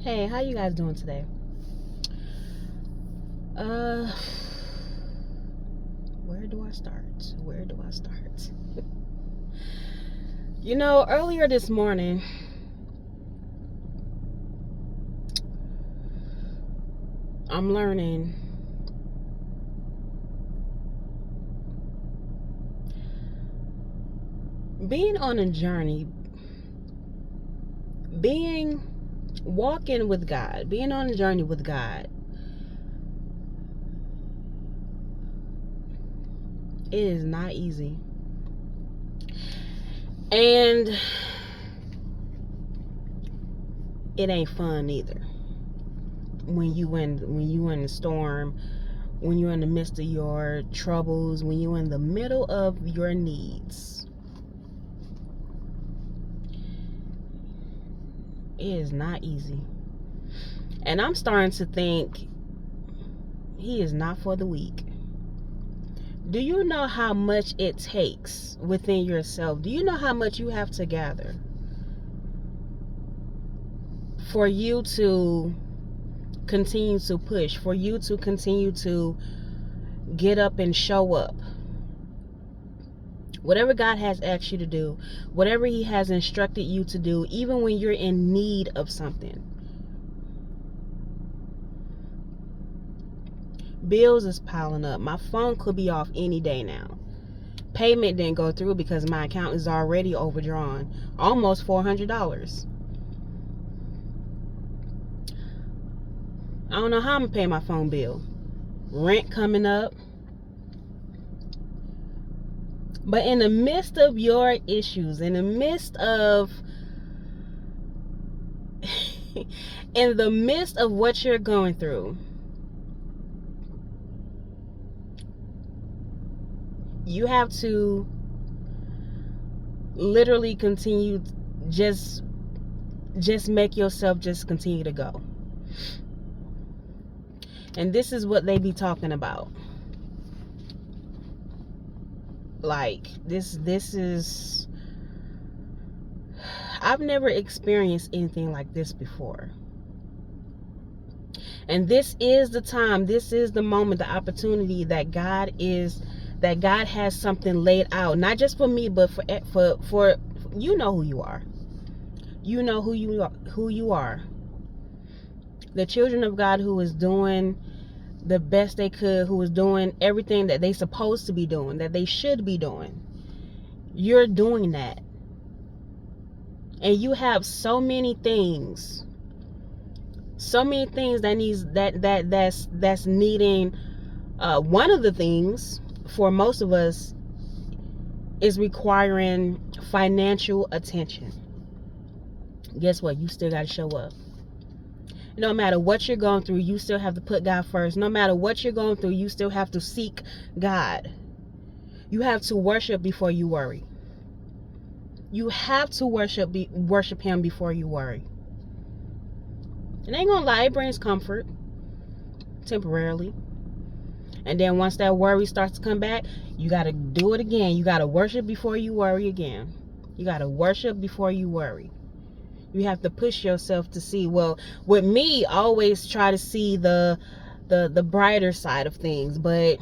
Hey, how you guys doing today? Uh, where do I start? Where do I start? Earlier this morning, I'm learning being on a journey, being walking with God, being on a journey with God. It is not easy. And it ain't fun either. When you in the storm, when you're in the midst of your troubles, when you're in the middle of your needs, it is not easy. And I'm starting to think he is not for the weak. Do you know how much it takes within yourself? Do you know how much you have to gather for you to continue to push, for you to continue to get up and show up? Whatever God has asked you to do, whatever he has instructed you to do, even when you're in need of something. Bills is piling up. My phone could be off any day now. Payment didn't go through because my account is already overdrawn. Almost $400. I don't know how I'm gonna pay my phone bill. Rent coming up. But in the midst of your issues, in the midst of in the midst of what you're going through, you have to literally continue, just make yourself just continue to go. And this is what they be talking about. Like this is, I've never experienced anything like this before. And this is the time, this is the moment, the opportunity that God has something laid out, not just for me, but for you know who you are. You know who you are. The children of God who is doing the best they could, who is doing everything that they supposed to be doing, that they should be doing. You're doing that. And you have so many things that's needing. One of the things for most of us is requiring financial attention. Guess what? You still got to show up. No matter what you're going through, you still have to put God first. No matter what you're going through, you still have to seek God. You have to worship before you worry. You have to worship him before you worry. And I ain't gonna lie, it brings comfort temporarily. And then once that worry starts to come back, you got to do it again. You got to worship before you worry again. You got to worship before you worry. You have to push yourself to see. Well, with me, I always try to see the brighter side of things. But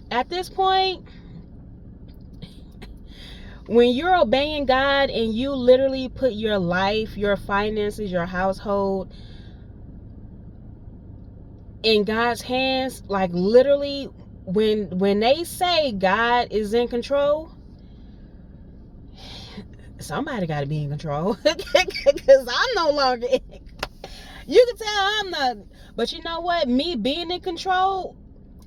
at this point, when you're obeying God and you literally put your life, your finances, your household in God's hands, like literally, when they say God is in control, somebody got to be in control. Because I'm no longer in. You can tell I'm not. But you know what? Me being in control,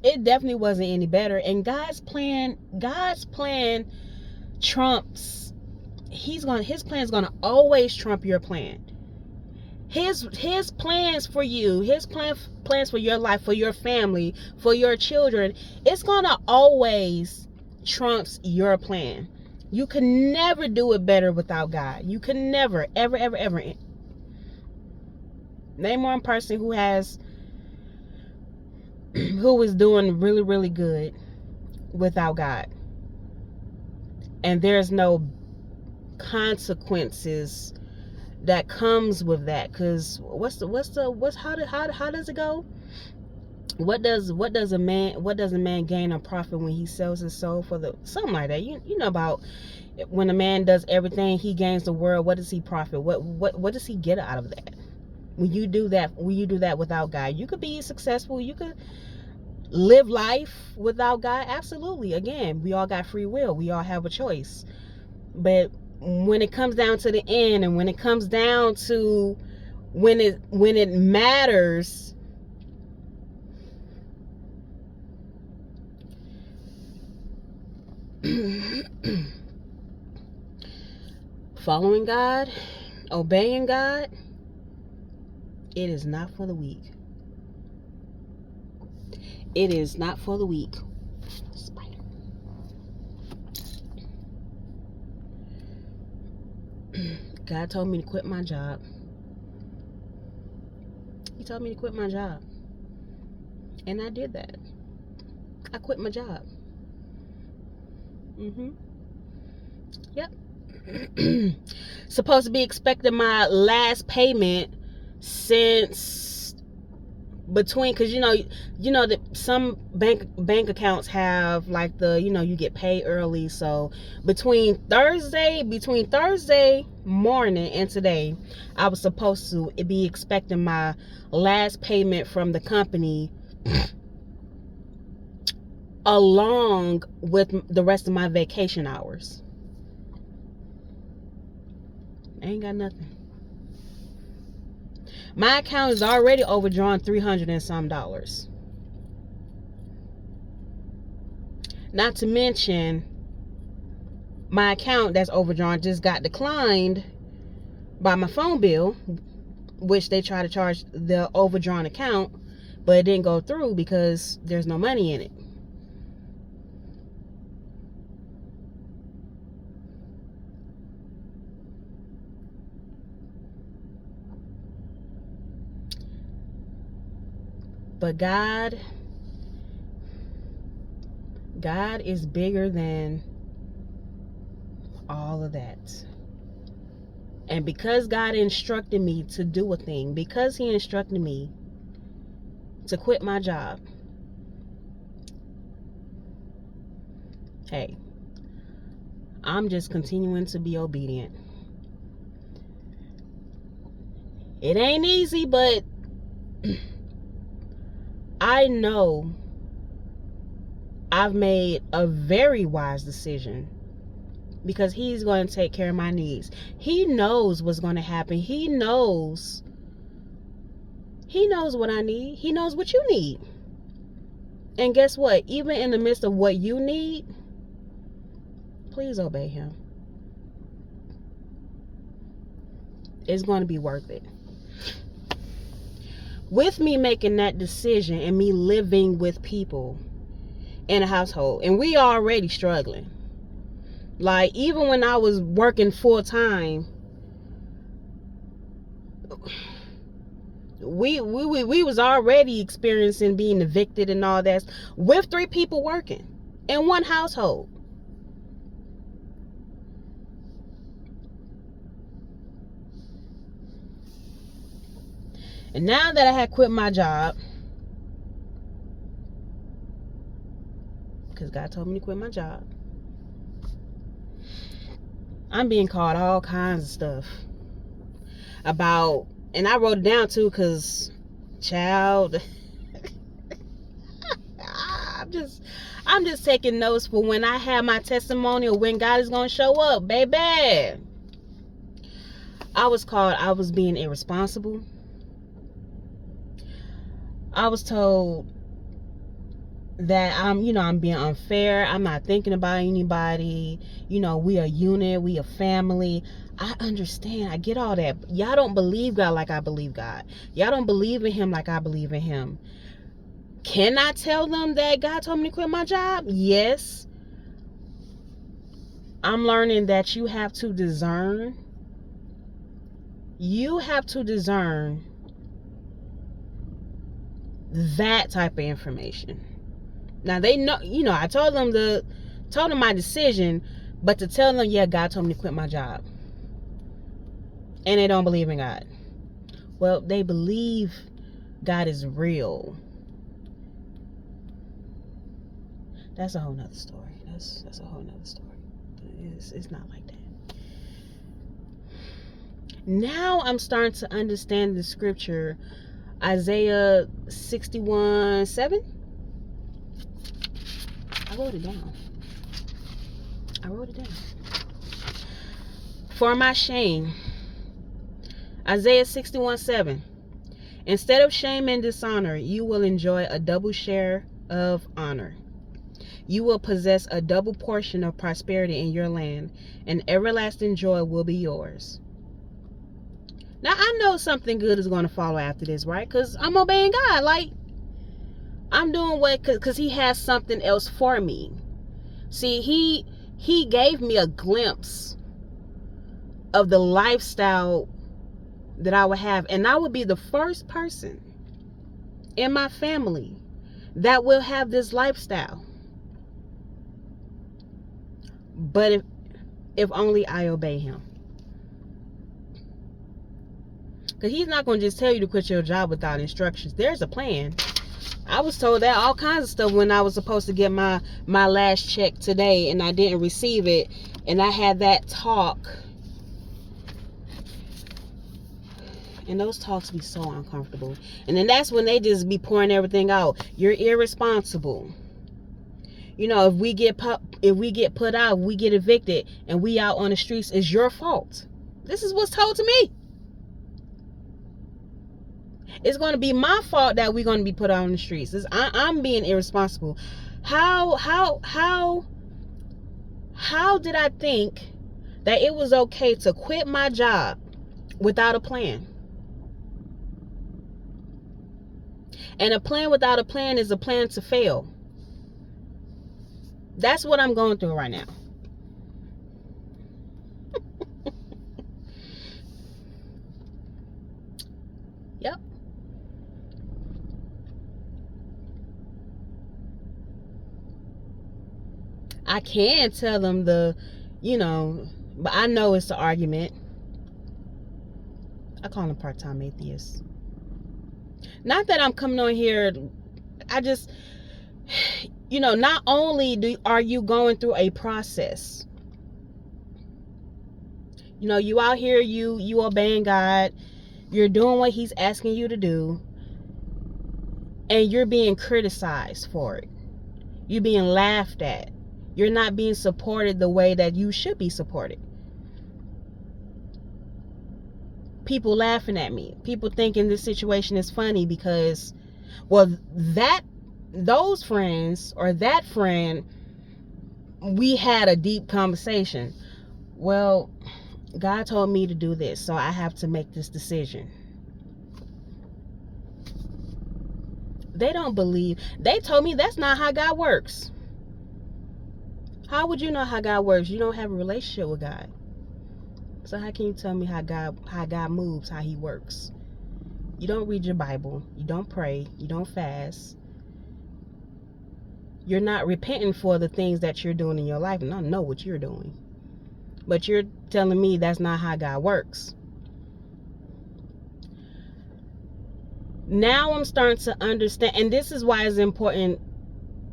it definitely wasn't any better. And God's plan trumps. His plan is gonna always trump your plan. His plans for you, his plans for your life, for your family, for your children, it's gonna always trumps your plan. You can never do it better without God. You can never, ever, ever, ever. Name one person who is doing really, really good without God. And there's no consequences that comes with that. Because how does it go? What does a man gain or profit when he sells his soul for the something like that? You know about when a man does everything, he gains the world. What does he profit? What does he get out of that? When you do that without God, you could be successful. You could live life without God. Absolutely. Again, we all got free will. We all have a choice. But when it comes down to the end, and when it comes down to when it matters, following God, obeying God, it is not for the weak. It is not for the weak. Spider. God told me to quit my job. He told me to quit my job. And I did that. I quit my job. Yep. Supposed to be expecting my last payment since between, because you know that some bank accounts have like the, you get paid early. So between Thursday morning and today, I was supposed to be expecting my last payment from the company along with the rest of my vacation hours. I ain't got nothing. My account is already overdrawn $300 and some. Not to mention, my account that's overdrawn just got declined by my phone bill, which they try to charge the overdrawn account, but it didn't go through because there's no money in it. But God is bigger than all of that. And because God instructed me to do a thing, because he instructed me to quit my job, hey, I'm just continuing to be obedient. It ain't easy, but I know I've made a very wise decision, because he's going to take care of my needs. He knows what's going to happen. He knows what I need. He knows what you need. And guess what? Even in the midst of what you need, please obey him. It's going to be worth it. With me making that decision and me living with people in a household, and we are already struggling. Like, even when I was working full time, we was already experiencing being evicted and all that, with 3 people working in one household. And now that I had quit my job, because God told me to quit my job, I'm being called all kinds of stuff about, and I wrote it down too, because child, I'm just taking notes for when I have my testimony, or when God is going to show up, baby. I was called, I was being irresponsible. I was told that I'm being unfair. I'm not thinking about anybody. We a unit, we a family. I understand. I get all that. Y'all don't believe God like I believe God. Y'all don't believe in him like I believe in him. Can I tell them that God told me to quit my job? Yes. I'm learning that you have to discern. You have to discern that type of information. Now they know, I told them my decision, but to tell them, yeah, God told me to quit my job. and they don't believe in God. Well, they believe God is real. That's a whole nother story. That's a whole nother story. It's not like that. Now I'm starting to understand the scripture, Isaiah 61:7. I wrote it down. For my shame. Isaiah 61:7. Instead of shame and dishonor, you will enjoy a double share of honor. You will possess a double portion of prosperity in your land, and everlasting joy will be yours. Now, I know something good is going to follow after this, right? Because I'm obeying God. Like, I'm doing what, because he has something else for me. See, he gave me a glimpse of the lifestyle that I would have, and I would be the first person in my family that will have this lifestyle. But if only I obey him. Because he's not going to just tell you to quit your job without instructions. There's a plan. I was told that all kinds of stuff when I was supposed to get my last check today, and I didn't receive it, and I had that talk. And those talks be so uncomfortable. And then that's when they just be pouring everything out. You're irresponsible. You know, if we get put out, we get evicted, and we out on the streets, it's your fault. This is what's told to me. It's going to be my fault that we're going to be put out on the streets. I'm being irresponsible. How did I think that it was okay to quit my job without a plan? And a plan without a plan is a plan to fail. That's what I'm going through right now. Yep. I can tell them but I know it's an argument. I call them part-time atheists. Not that I'm coming on here, I just, not only are you going through a process, you out here, you obeying God, you're doing what he's asking you to do, and you're being criticized for it. You're being laughed at. You're not being supported the way that you should be supported. People laughing at me. People thinking this situation is funny because, those friends or that friend, we had a deep conversation. Well, God told me to do this, so I have to make this decision. They don't believe. They told me that's not how God works. How would you know how God works? You don't have a relationship with God. So how can you tell me how God moves, how he works? You don't read your Bible. You don't pray. You don't fast. You're not repenting for the things that you're doing in your life, and I know what you're doing. But you're telling me that's not how God works. Now I'm starting to understand, and this is why it's important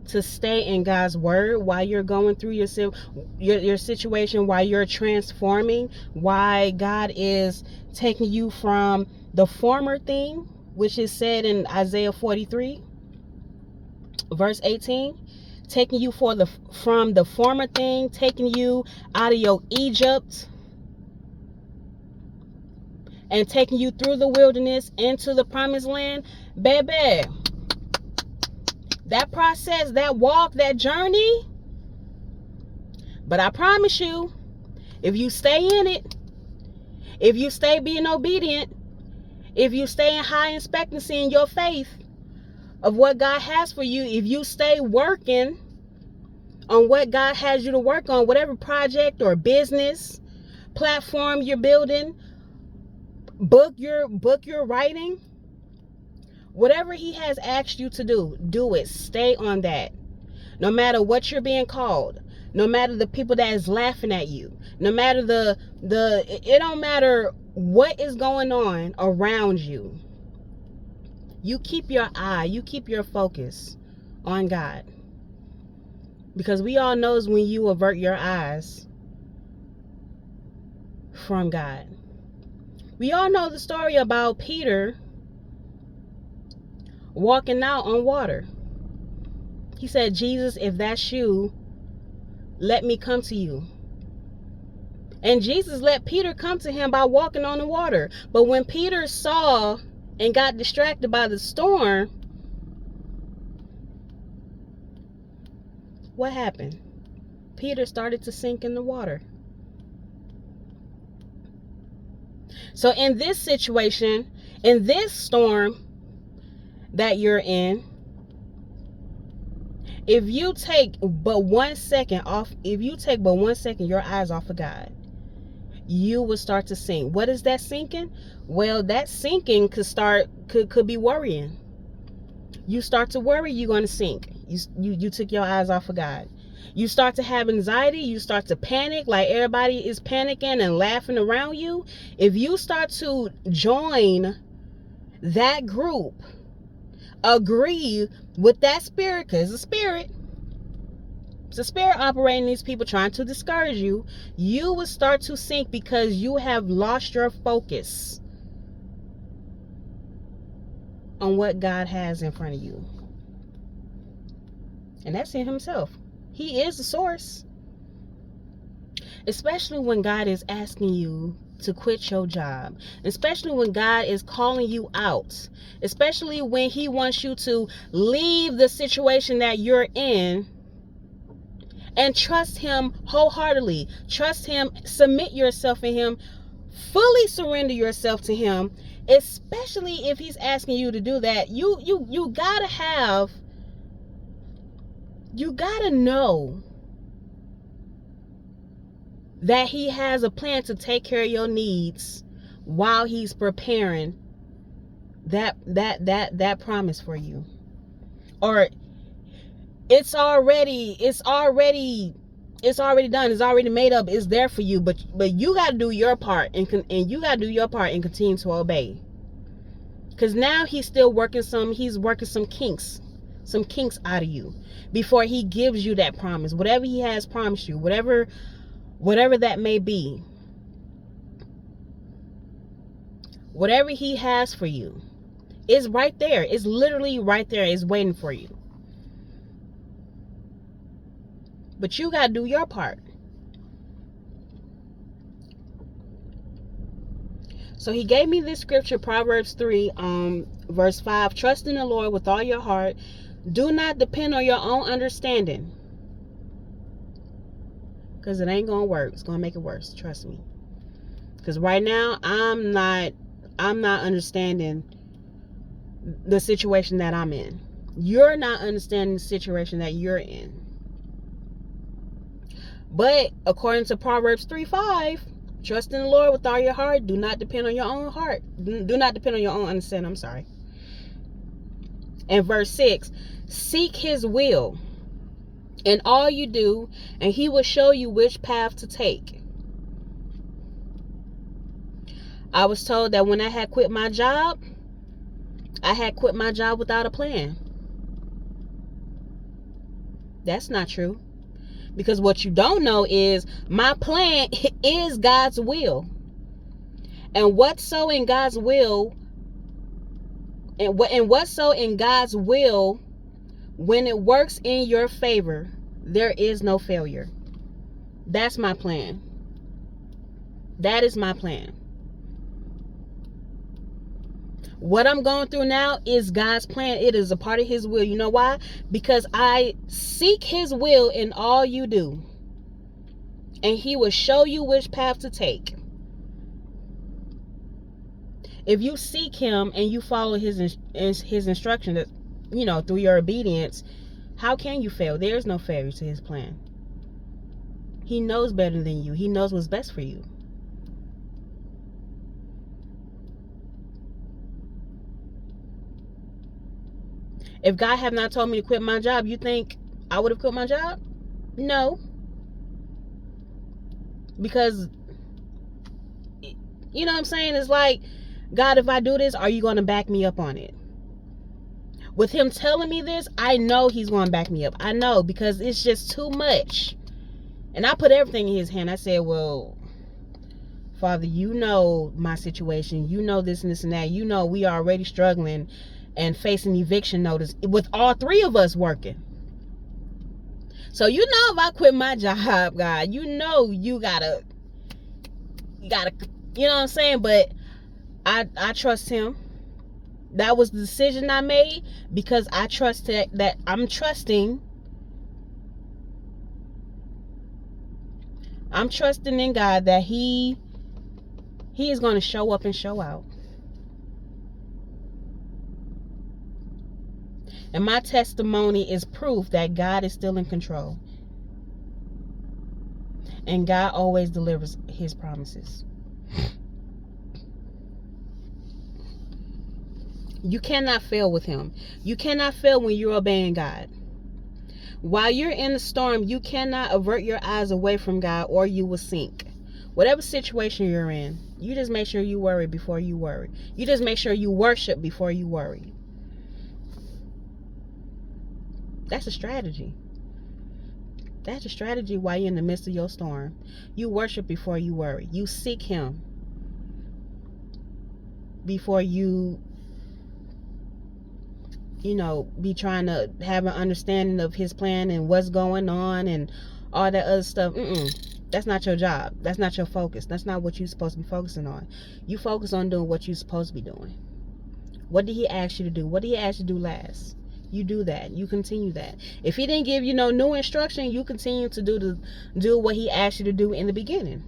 to stay in God's word while you're going through your situation, while you're transforming, why God is taking you from the former thing, which is said in Isaiah 43 verse 18, taking you from the former thing, taking you out of your Egypt and taking you through the wilderness into the promised land. Baby, that process, that walk, that journey. But I promise you, if you stay in it, if you stay being obedient, if you stay in high expectancy in your faith of what God has for you, if you stay working on what God has you to work on, whatever project or business platform you're building, book you're writing, whatever he has asked you to do it. Stay on that. No matter what you're being called, no matter the people that is laughing at you, No matter it don't matter what is going on around you. You keep your focus on God. Because we all knows when you avert your eyes from God. We all know the story about Peter walking out on water. He said, Jesus, if that's you, let me come to you. And Jesus let Peter come to him by walking on the water. But when Peter saw and got distracted by the storm, what happened? Peter started to sink in the water. So in this situation, in this storm that you're in, if you take but 1 second your eyes off of God, you will start to sink. What is that sinking? Well, that sinking could be worrying. You start to worry, you're going to sink. You took your eyes off of God. You start to have anxiety, you start to panic, like everybody is panicking and laughing around you. If you start to join that group, agree with that spirit, because it's a spirit operating these people trying to discourage you, you will start to sink because you have lost your focus on what God has in front of you. And that's in himself. He is the source. Especially when God is asking you to quit your job. Especially when God is calling you out. Especially when he wants you to leave the situation that you're in and trust him wholeheartedly. Trust him, submit yourself in him, fully surrender yourself to him. Especially if he's asking you to do that, you gotta know that he has a plan to take care of your needs while he's preparing that promise for you. Or it's already done, it's already made up, it's there for you, but you got to do your part and continue to obey. Because now he's working some kinks out of you before he gives you that promise. Whatever he has promised you, whatever that may be, whatever he has for you, it's right there. It's literally right there. It's waiting for you. But you got to do your part. So he gave me this scripture, Proverbs 3, verse 5. Trust in the Lord with all your heart. Do not depend on your own understanding. Because it ain't going to work. It's going to make it worse. Trust me. Because right now, I'm not understanding the situation that I'm in. You're not understanding the situation that you're in. But according to Proverbs 3:5, trust in the Lord with all your heart. Do not depend on your own heart. Do not depend on your own understanding. I'm sorry. And verse 6, seek his will in all you do, and he will show you which path to take. I was told that when I had quit my job without a plan. That's not true. Because what you don't know is my plan is God's will. And what's so in God's will, when it works in your favor, there is no failure. That's my plan. That is my plan. What I'm going through now is God's plan. It is a part of his will. You know why? Because I seek his will in all you do. And he will show you which path to take. If you seek him and you follow his instruction, through your obedience, how can you fail? There is no failure to his plan. He knows better than you. He knows what's best for you. If God had not told me to quit my job, you think I would have quit my job? No. Because, you know what I'm saying? It's like, God, if I do this, are you going to back me up on it? With him telling me this, I know he's going to back me up. I know, because it's just too much. And I put everything in his hand. I said, well, Father, you know my situation. You know this and this and that. You know we are already struggling and facing eviction notice with all three of us working. So you know if I quit my job, God, you know you gotta, you know what I'm saying? But I trust him. That was the decision I made because I trusted that I'm trusting in God that he is going to show up and show out. And my testimony is proof that God is still in control. And God always delivers his promises. You cannot fail with him. You cannot fail when you're obeying God. While you're in the storm, you cannot avert your eyes away from God or you will sink. Whatever situation you're in, you just make sure you worry before you worry. You just make sure you worship before you worry. That's a strategy. That's a strategy while you're in the midst of your storm. You worship before you worry. You seek him before you be trying to have an understanding of his plan and what's going on and all that other stuff. That's not your job. That's not your focus. That's not what you're supposed to be focusing on. You focus on doing what you're supposed to be doing. What did he ask you to do? What did he ask you to do last? You do that. You continue that. If he didn't give you no new instruction, you continue to do what he asked you to do in the beginning.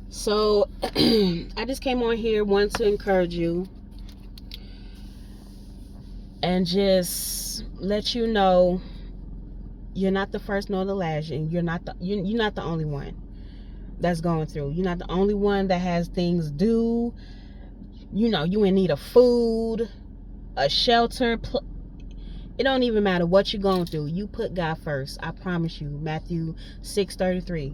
So I just came on here, wanted to encourage you and just let you know you're not the first nor the last, and you're not the only one that's going through. You're not the only one that has things due. You in need of food, a shelter. It don't even matter what you're going through. You put God first. I promise you. Matthew 6:33.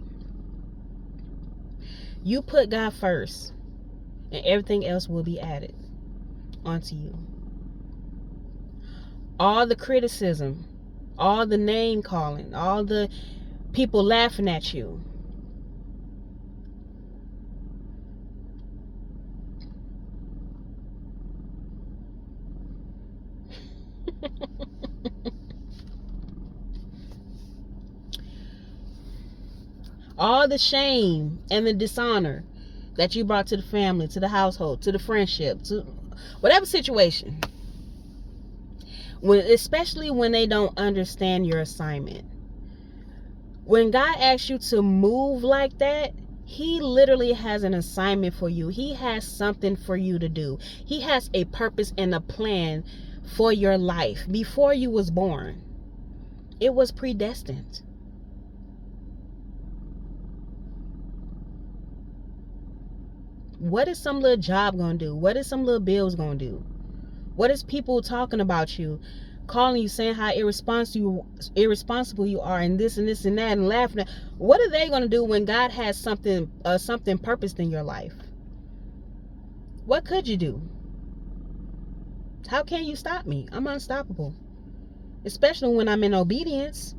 You put God first, and everything else will be added onto you. All the criticism, all the name calling, all the people laughing at you, all the shame and the dishonor that you brought to the family, to the household, to the friendship, to whatever situation, especially when they don't understand your assignment. When God asks you to move like that, he literally has an assignment for you. He has something for you to do. He has a purpose and a plan for your life. Before you was born, it was predestined. What is some little job going to do? What is some little bills going to do? What is people talking about you, calling you, saying how irresponsible you are, and this and this and that, and laughing at? What are they going to do when God has something purposed in your life? What could you do? How can you stop me? I'm unstoppable, especially when I'm in obedience.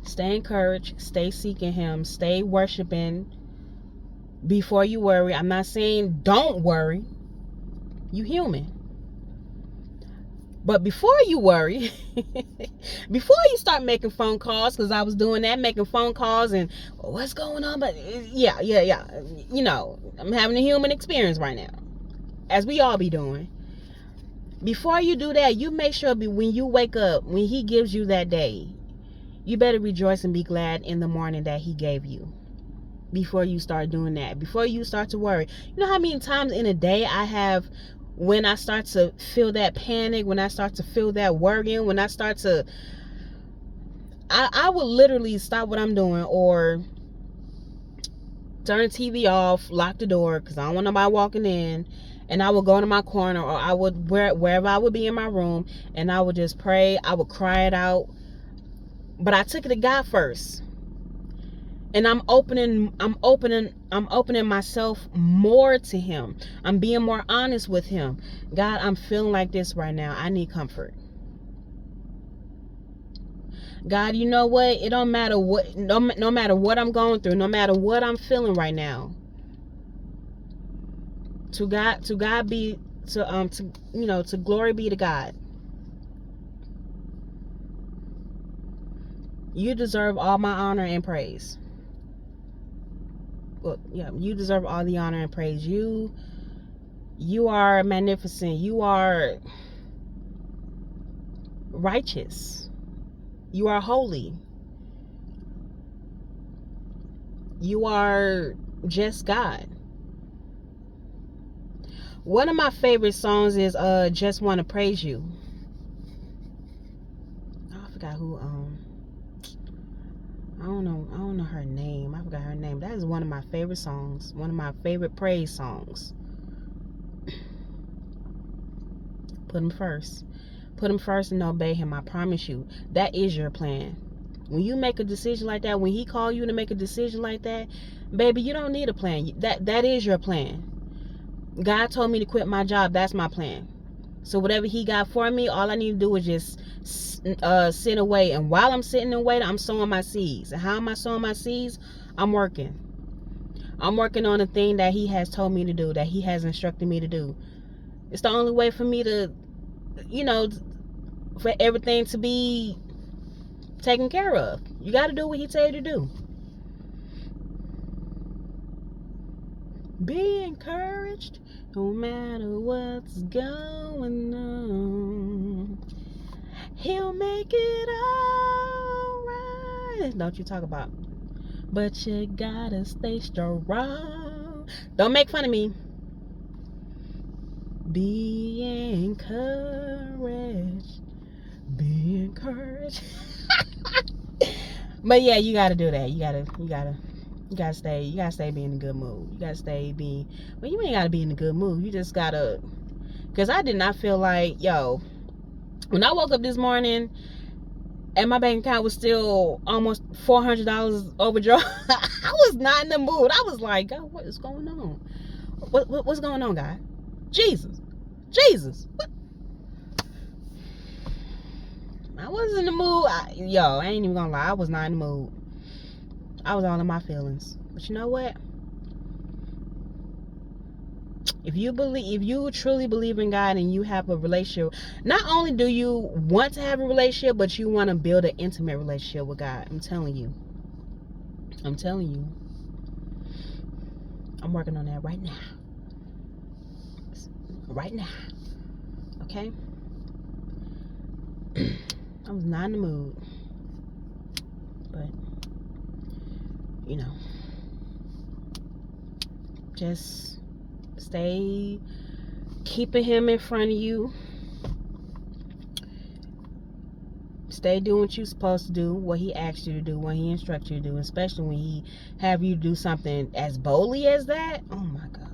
Stay encouraged. Stay seeking him. Stay worshiping before you worry. I'm not saying don't worry. You human. But before you worry, before you start making phone calls, because I was doing that, making phone calls and what's going on? But yeah. I'm having a human experience right now, as we all be doing. Before you do that, you make sure when you wake up, when he gives you that day, you better rejoice and be glad in the morning that he gave you. Before you start doing that, before you start to worry. You know how many times in a day I have, when I start to feel that panic, when I start to feel that worrying, when I start to, I will literally stop what I'm doing or turn the TV off, lock the door, because I don't want nobody walking in. And I would go into my corner, or I would, wherever I would be in my room, and I would just pray. I would cry it out. But I took it to God first. And I'm opening myself more to him. I'm being more honest with him. God, I'm feeling like this right now. I need comfort. God, you know what? It don't matter what, no matter what I'm going through, no matter what I'm feeling right now. To God be, to glory be to God. You deserve all my honor and praise. Well, yeah, you deserve all the honor and praise. You are magnificent. You are righteous. You are holy. You are just God. One of my favorite songs is Just Want to Praise You. Oh, I forgot who I don't know her name. I forgot her name. That is one of my favorite songs. One of my favorite praise songs. Put him first. Put him first and obey him. I promise you. That is your plan. When you make a decision like that, when he call you to make a decision like that, baby, you don't need a plan. That is your plan. God told me to quit my job. That's my plan. So whatever he got for me, all I need to do is just sit away. And while I'm sitting and waiting, I'm sowing my seeds. And how am I sowing my seeds? I'm working. I'm working on the thing that he has told me to do, that he has instructed me to do. It's the only way for me to, for everything to be taken care of. You got to do what he tell you to do. Be encouraged no matter what's going on. He'll make it all right. Don't you talk about. But you gotta stay strong. Don't make fun of me. Be encouraged. Be encouraged. But yeah, you gotta do that. You gotta stay be in a good mood. You gotta stay be. Well, you ain't gotta be in a good mood. You just gotta. Cause I did not feel like, when I woke up this morning and my bank account was still almost $400 overdrawn, I was not in the mood. I was like, God, what is going on? What's going on, God? Jesus. What? I wasn't in the mood. I ain't even gonna lie. I was not in the mood. I was all in my feelings. But you know what? If you truly believe in God and you have a relationship, not only do you want to have a relationship, but you want to build an intimate relationship with God. I'm telling you. I'm working on that right now. Okay? I was not in the mood. But, just stay keeping him in front of you. Stay doing what you're supposed to do, what he asked you to do, what he instructed you to do, especially when he have you do something as boldly as that. Oh my God.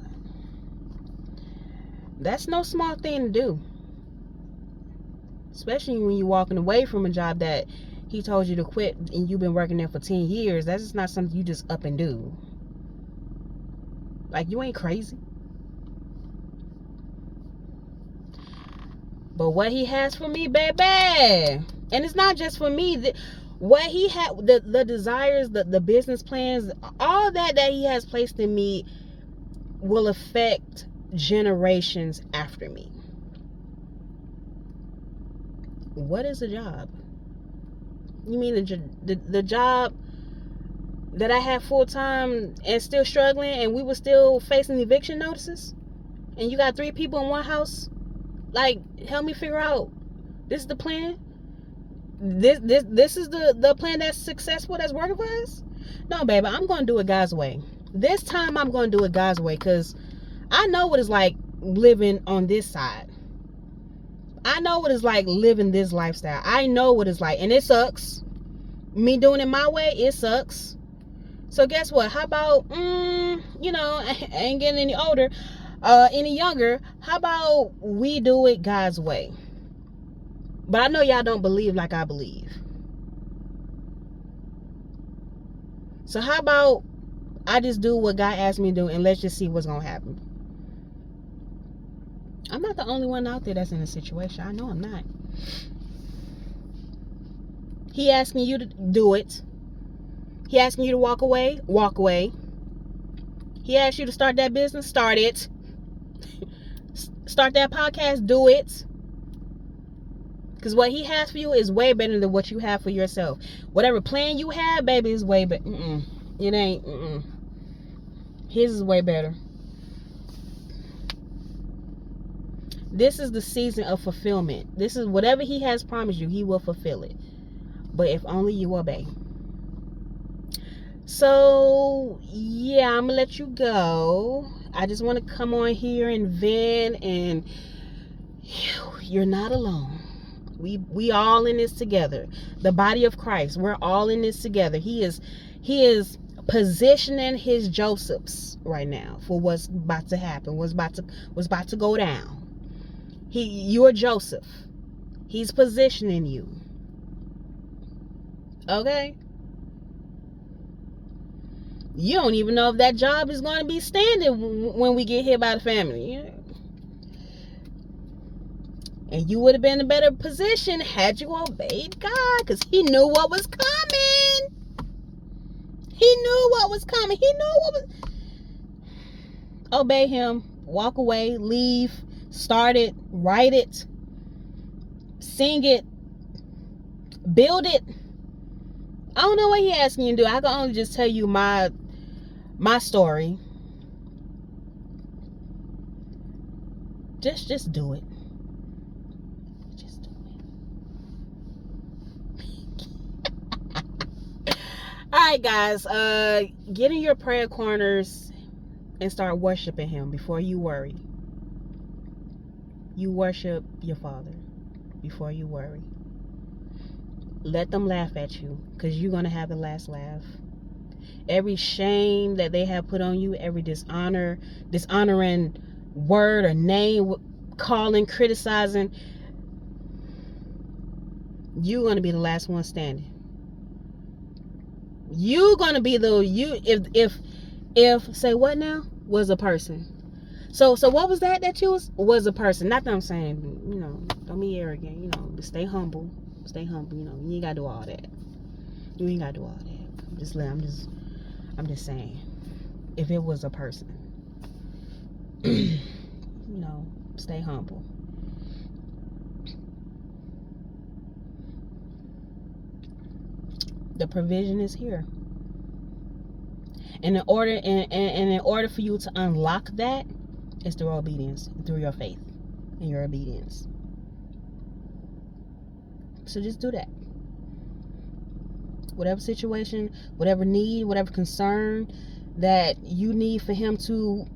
That's no small thing to do. Especially when you're walking away from a job that he told you to quit and you've been working there for 10 years. That's just not something you just up and do. Like, you ain't crazy. But what he has for me, baby, and it's not just for me. What he had, the desires, the business plans, all that he has placed in me will affect generations after me. What is a job? You mean the job that I had full time and still struggling, and we were still facing eviction notices, and you got 3 people in one house? Like, help me figure out. This is the plan. This is the plan that's successful, that's working for us. No, baby, I'm gonna do it God's way. This time I'm gonna do it God's way, because I know what it's like living on this side. I know what it's like living this lifestyle. I know what it's like, and it sucks. Me doing it my way, it sucks. So guess what? How about, I ain't getting any older, any younger. How about we do it God's way? But I know y'all don't believe like I believe. So how about I just do what God asked me to do, and let's just see what's gonna happen. I'm not the only one out there that's in a situation. I know I'm not. He asking you to do it. He asking you to walk away. Walk away. He asked you to start that business. Start it. Start that podcast. Do it. Because what he has for you is way better than what you have for yourself. Whatever plan you have, baby, is way better. It ain't. His is way better. This is the season of fulfillment. This is whatever he has promised you, he will fulfill it. But if only you obey. So, yeah, I'm going to let you go. I just want to come on here and vent, and you're not alone. We all in this together. The body of Christ, we're all in this together. He is positioning his Josephs right now for what's about to happen, what's about to go down. You're Joseph. He's positioning you. Okay? You don't even know if that job is going to be standing when we get hit by the family. And you would have been in a better position had you obeyed God, because he knew what was coming. He knew what was coming. He knew what was... Obey him. Walk away. Leave. Start it. Write it. Sing it. Build it. I don't know what he asking you to do. I can only just tell you my story. Just do it. Just do it. All right, guys. Get in your prayer corners and start worshiping him before you worry. You worship your Father before you worry. Let them laugh at you, because you're going to have the last laugh. Every shame that they have put on you, every dishonoring word or name, calling, criticizing, you're going to be the last one standing. You're going to be if say what now was a person. So what was that you was a person. Not that I'm saying, don't be arrogant, but stay humble. Stay humble, you ain't gotta do all that. You ain't gotta do all that. I'm just saying, if it was a person, stay humble. The provision is here. And in order for you to unlock that, it's through obedience, through your faith and your obedience. So just do that. Whatever situation, whatever need, whatever concern that you need for him to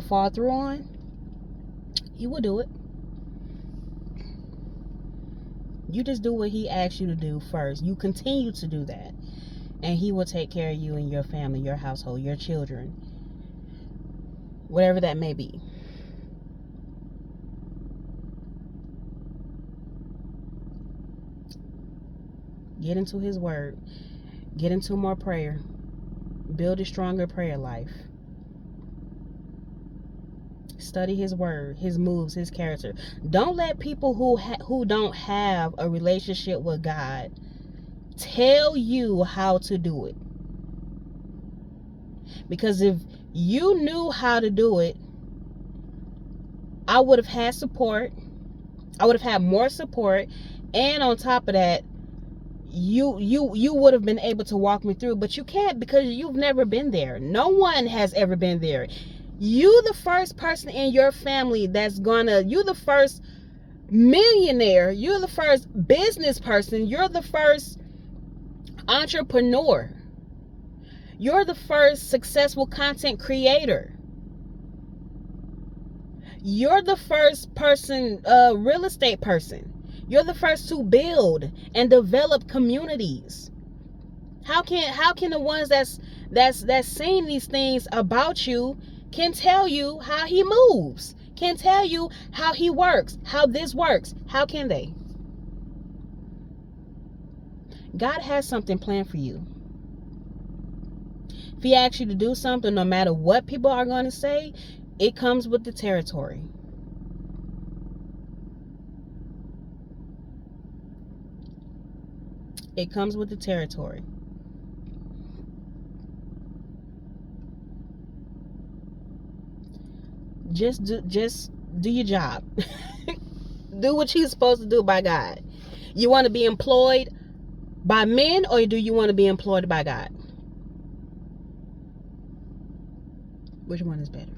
fall through on, he will do it. You just do what he asks you to do first. You continue to do that, and he will take care of you and your family, your household, your children, whatever that may be. Get into his word. Get into more prayer. Build a stronger prayer life. Study his word, his moves, his character. Don't let people who don't have a relationship with God tell you how to do it. Because if you knew how to do it, I would have had support. I would have had more support. And on top of that, you would have been able to walk me through, but you can't, because you've never been there. No one has ever been there. You the first person in your family you're the first millionaire, you're the first business person, you're the first entrepreneur, you're the first successful content creator, you're the first person, real estate person. You're the first to build and develop communities. How can the ones that's saying these things about you can tell you how he moves, can tell you how he works, how this works? How can they? God has something planned for you. If he asks you to do something, no matter what people are going to say, it comes with the territory. It comes with the territory. Just do your job. Do what you're supposed to do by God. You want to be employed by men, or do you want to be employed by God? Which one is better?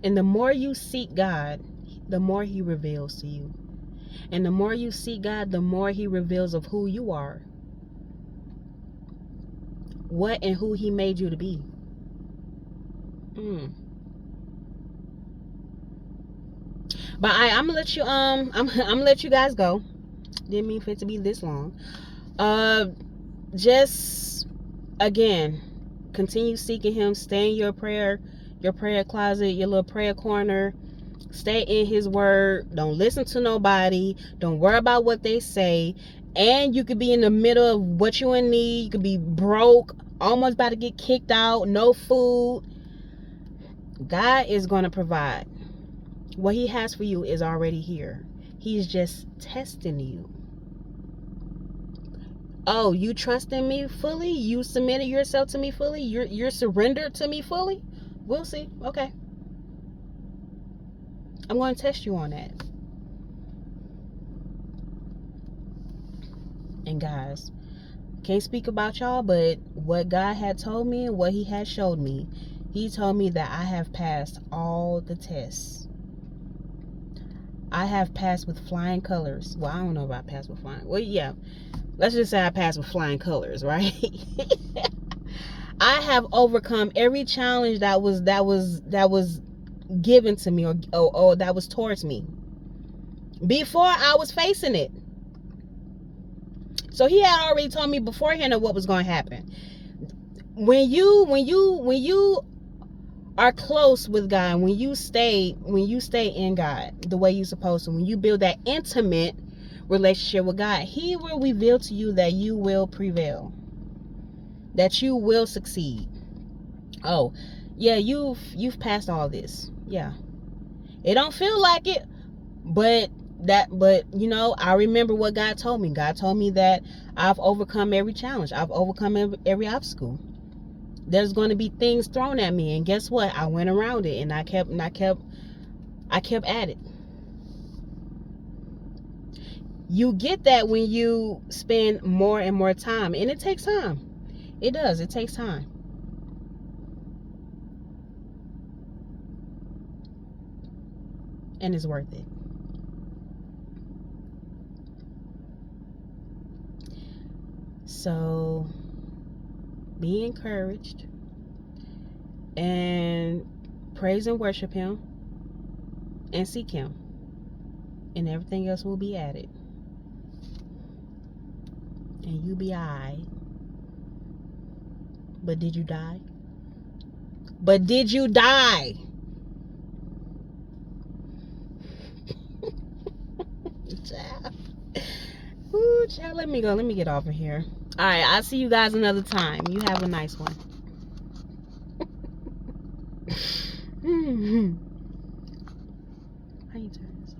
And the more you seek God, the more he reveals to you. And the more you seek God, the more he reveals of who you are, what and who he made you to be. But I'm gonna let you I'm gonna let you guys go. Didn't mean for it to be this long. Just again, continue seeking him. Stay in your prayer closet, your little prayer corner. Stay in his word. Don't listen to nobody. Don't worry about what they say. And you could be in the middle of what you in need. You could be broke, almost about to get kicked out, no food. God is going to provide. What he has for you is already here. He's just testing you. Oh, you trust in me fully? You submitted yourself to me fully? You're surrendered to me fully? We'll see. Okay. I'm going to test you on that. And guys, can't speak about y'all, but what God had told me and what he had showed me, he told me that I have passed all the tests. I have passed with flying colors. Well, I don't know about passed with flying. Well, yeah. Let's just say I passed with flying colors, right? I have overcome every challenge that was given to me or that was towards me before I was facing it. So he had already told me beforehand of what was going to happen. When you are close with God, when you stay in God the way you're supposed to, when you build that intimate relationship with God, he will reveal to you that you will prevail, that you will succeed. Oh, yeah, you've passed all this. Yeah. It don't feel like it, but you know, I remember what God told me. God told me that I've overcome every challenge. I've overcome every obstacle. There's going to be things thrown at me, and guess what? I went around it, and I kept at it. You get that when you spend more and more time, and it takes time. It does. It takes time. And it's worth it. So be encouraged and praise and worship him and seek him, and everything else will be added, and you be alright. But did you die? Child. Ooh, child, let me go. Let me get off of here. All right, I'll see you guys another time. You have a nice one. How you turn this?